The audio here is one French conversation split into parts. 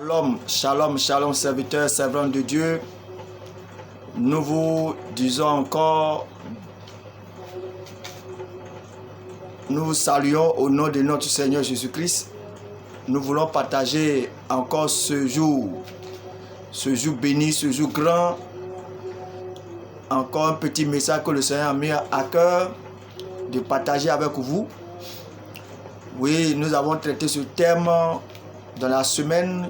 Shalom, shalom, shalom, serviteurs, servants de Dieu. Nous vous disons encore, nous vous saluons au nom de notre Seigneur Jésus-Christ. Nous voulons partager encore ce jour béni, ce jour grand. Encore un petit message que le Seigneur a mis à cœur de partager avec vous. Oui, nous avons traité ce thème dans la semaine.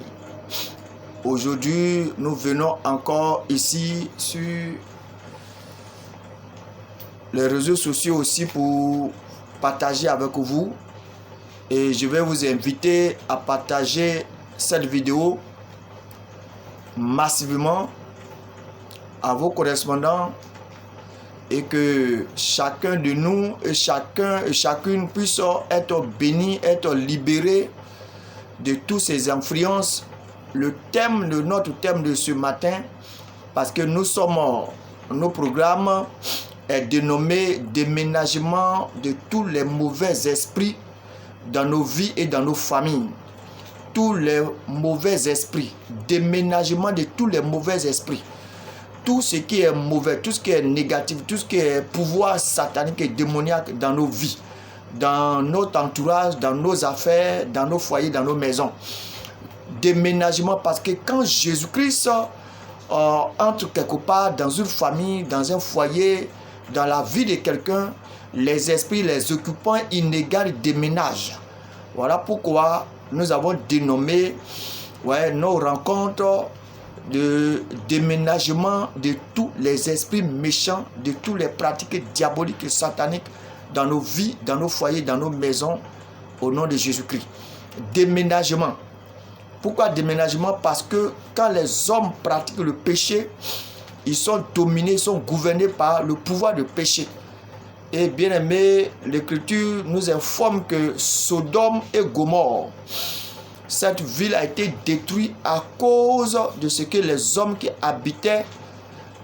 Aujourd'hui, nous venons encore ici sur les réseaux sociaux aussi pour partager avec vous. Et je vais vous inviter à partager cette vidéo massivement à vos correspondants et que chacun de nous et chacune puisse être béni, être libéré de toutes ces influences. Notre thème de ce matin, parce que nos programmes est dénommé déménagement de tous les mauvais esprits dans nos vies et dans nos familles. Tous les mauvais esprits, déménagement de tous les mauvais esprits. Tout ce qui est mauvais, tout ce qui est négatif, tout ce qui est pouvoir satanique et démoniaque dans nos vies, dans notre entourage, dans nos affaires, dans nos foyers, dans nos maisons. Déménagement, parce que quand Jésus-Christ entre quelque part dans une famille, dans un foyer, dans la vie de quelqu'un, les esprits, les occupants inégaux déménagent. Voilà pourquoi nous avons dénommé nos rencontres de déménagement de tous les esprits méchants, de toutes les pratiques diaboliques et sataniques dans nos vies, dans nos foyers, dans nos maisons, au nom de Jésus-Christ. Déménagement. Pourquoi déménagement? Parce que quand les hommes pratiquent le péché, ils sont dominés, ils sont gouvernés par le pouvoir de péché. Et bien aimé, l'Écriture nous informe que Sodome et Gomorrhe, cette ville a été détruite à cause de ce que les hommes qui habitaient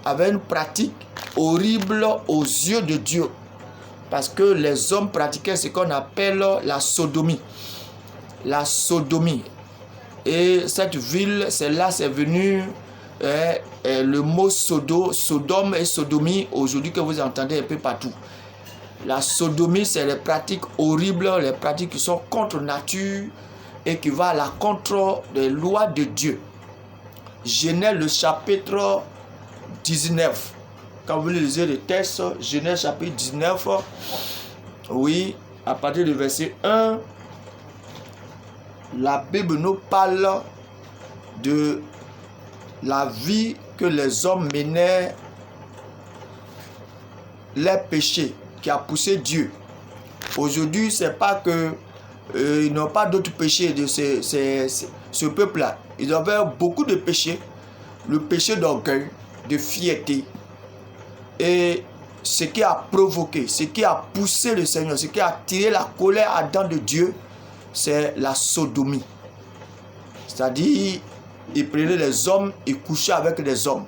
avaient une pratique horrible aux yeux de Dieu. Parce que les hommes pratiquaient ce qu'on appelle la sodomie. La sodomie. Et cette ville, c'est venu le mot Sodome et sodomie aujourd'hui que vous entendez un peu partout. La sodomie, c'est les pratiques horribles, les pratiques qui sont contre nature et qui vont à la contre des lois de Dieu. Genèse le chapitre 19. Quand vous lisez le texte, Genèse chapitre 19, oui, à partir du verset 1, la Bible nous parle de la vie que les hommes menaient, les péchés qui a poussé Dieu. Aujourd'hui, c'est pas que ils n'ont pas d'autres péchés de ce peuple-là. Ils avaient beaucoup de péchés. Le péché d'orgueil, de fierté. Et ce qui a provoqué, ce qui a poussé le Seigneur, ce qui a tiré la colère ardente de Dieu, c'est la sodomie. C'est-à-dire, ils prenaient les hommes et couchaient avec les hommes.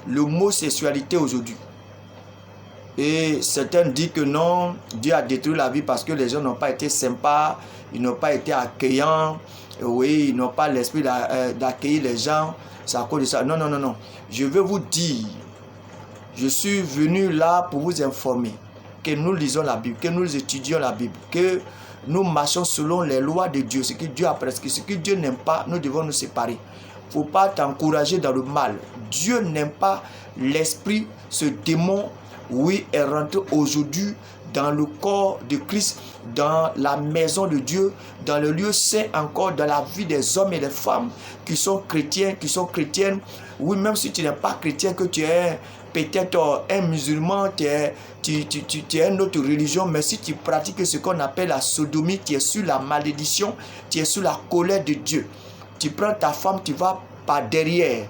L'homosexualité aujourd'hui. Et certains disent que non, Dieu a détruit la vie parce que les gens n'ont pas été sympas, ils n'ont pas été accueillants, oui, ils n'ont pas l'esprit d'accueillir les gens, c'est à cause de ça. Non, non, non, non. Je veux vous dire, je suis venu là pour vous informer que nous lisons la Bible, que nous étudions la Bible, que nous marchons selon les lois de Dieu, ce que Dieu a prescrit, ce que Dieu n'aime pas, nous devons nous séparer. Il ne faut pas t'encourager dans le mal. Dieu n'aime pas l'esprit, ce démon, oui, est rentré aujourd'hui dans le corps de Christ, dans la maison de Dieu, dans le lieu saint encore, dans la vie des hommes et des femmes qui sont chrétiens, qui sont chrétiennes. Oui, même si tu n'es pas chrétien, que tu es peut-être un musulman, tu es une autre religion, mais si tu pratiques ce qu'on appelle la sodomie, tu es sur la malédiction, tu es sous la colère de Dieu. Tu prends ta femme, tu vas par derrière.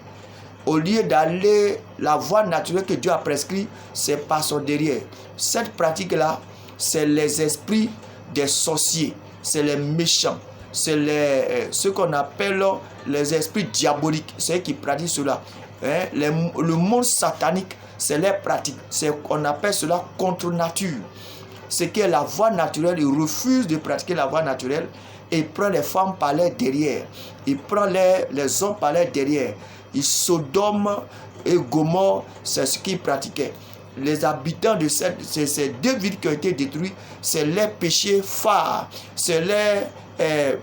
Au lieu d'aller la voie naturelle que Dieu a prescrit, c'est par son derrière. Cette pratique-là, c'est les esprits des sorciers, c'est les méchants, c'est ce qu'on appelle les esprits diaboliques, c'est eux qui pratiquent cela. Le monde satanique, c'est les pratiques, on appelle cela contre nature. Ce qui est la voie naturelle, ils refusent de pratiquer la voie naturelle et il prend les femmes par les derrière. Il prend les hommes par les derrière. Sodome et Gomorrhe, c'est ce qu'ils pratiquaient. Les habitants de ces deux villes qui ont été détruites, c'est les péchés phares, c'est les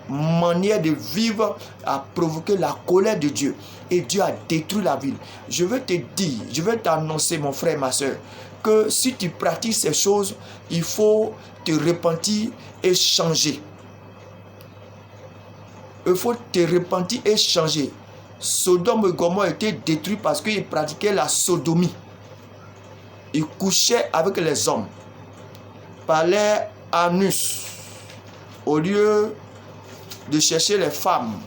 manières de vivre à provoquer la colère de Dieu. Et Dieu a détruit la ville. Je veux te dire, je veux t'annoncer, mon frère, ma soeur, que si tu pratiques ces choses, il faut te repentir et changer. Il faut te repentir et changer. Sodome et Gomorrhe étaient détruits parce qu'ils pratiquaient la sodomie. Ils couchaient avec les hommes par les anus au lieu de chercher les femmes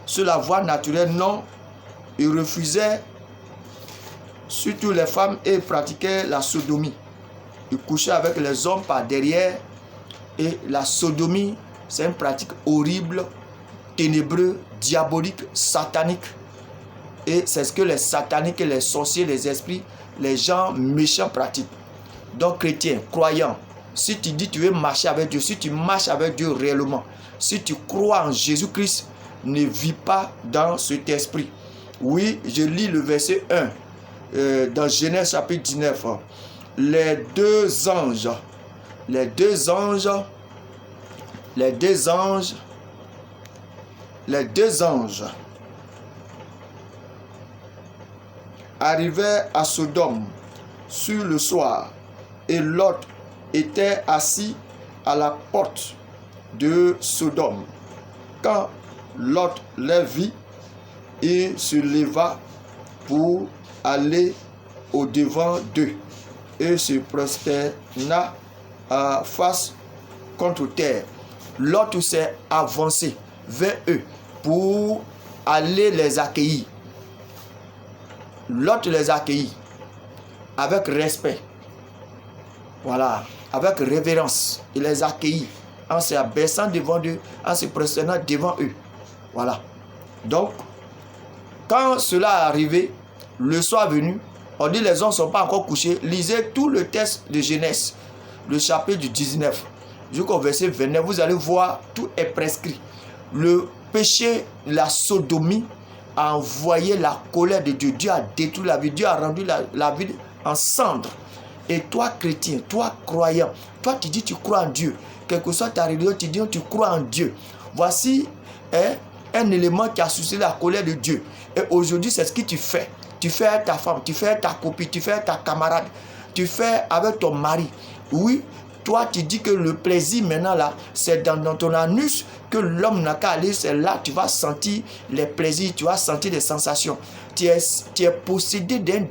sur la voie naturelle. Non, ils refusaient surtout les femmes et pratiquaient la sodomie. Ils couchaient avec les hommes par derrière. Et la sodomie, c'est une pratique horrible, ténébreuse, diabolique, satanique. Et c'est ce que les sataniques, les sorciers, les esprits, les gens méchants pratiquent. Donc chrétien, croyant, si tu dis tu veux marcher avec Dieu, si tu marches avec Dieu réellement, si tu crois en Jésus-Christ, ne vis pas dans cet esprit. Oui, je lis le verset 1 dans Genèse chapitre 19. Les deux anges arrivaient à Sodome sur le soir, et Lot était assis à la porte de Sodome. Quand Lot les vit, il se leva pour aller au-devant d'eux et se prosterna face contre terre. Lot s'est avancé vers eux pour aller les accueillir. Lot les accueillit avec respect. Voilà, avec révérence. Il les accueillit en se abaissant devant eux, en se prosternant devant eux. Voilà. Donc, quand cela est arrivé, le soir venu, on dit les hommes ne sont pas encore couchés. Lisez tout le texte de Genèse, le chapitre du 19, jusqu'au verset 29. Vous allez voir, tout est prescrit. Le péché, la sodomie, a envoyé la colère de Dieu. Dieu a détruit la vie. Dieu a rendu la ville en cendres. Et toi, chrétien, toi, croyant, toi, tu dis tu crois en Dieu. Quelle que soit ta religion, tu dis tu crois en Dieu. Voici un élément qui a suscité la colère de Dieu. Et aujourd'hui, c'est ce que tu fais. Tu fais avec ta femme, tu fais avec ta copine, tu fais avec ta camarade, tu fais avec ton mari. Oui, toi, tu dis que le plaisir maintenant là, c'est dans ton anus que l'homme n'a qu'à aller. C'est là tu vas sentir les plaisirs, tu vas sentir les sensations. Tu es possédé d'un